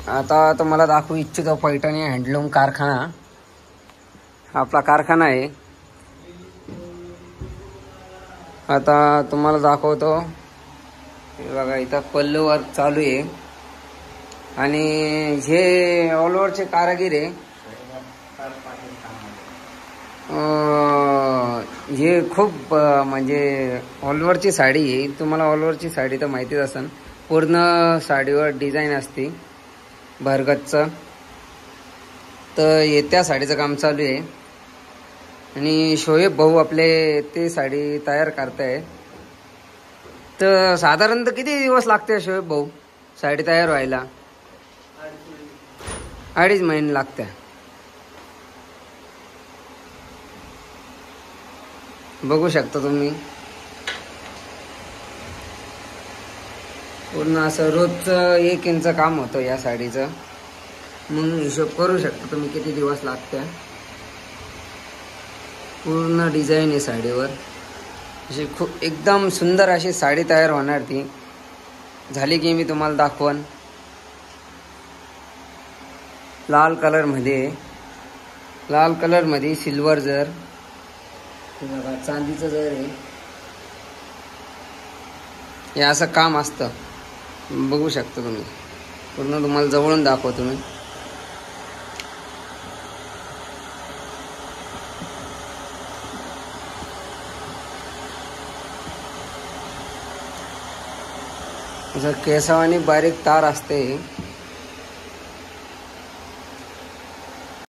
आता तुम्हाला दाखवू इच्छितो पैठणी हँडलूम कारखाना. हा आपला कारखाना आहे. आता तुम्हाला दाखवतो. हे बघा इथं पल्लू वर्क चालू आहे आणि हे ऑल ओव्हरचे कारागीर आहे. हे खूप म्हणजे ऑल ओव्हरची साडी आहे. तुम्हाला ऑल ओव्हरची साडी तर माहितीच असेल. पूर्ण साडीवर डिझाईन असते भरगतचं. तर त्या साडीचं काम चालू आहे आणि शोएब भाऊ आपले ते साडी तयार करताय. तर साधारणतः किती दिवस लागते शोएब भाऊ साडी तयार व्हायला? 2.5 महिने लागते. बघू शकता तुम्ही. पूर्ण असं रोजचं 1 इंच काम होतं या साडीचं. मग हिशोब करू शकता तुम्ही किती दिवस लागते. पूर्ण डिझाईन आहे साडीवर. अशी खूप एकदम सुंदर अशी साडी तयार होणार. ती झाली की मी तुम्हाला दाखवन. लाल कलरमध्ये सिल्वर जर बघा चांदीचं जर आहे. हे असं काम असतं. बघू शकता तुम्ही. पूर्ण तुम्हाला जवळून दाखवतो मी. असं केसावानी बारीक तार असते.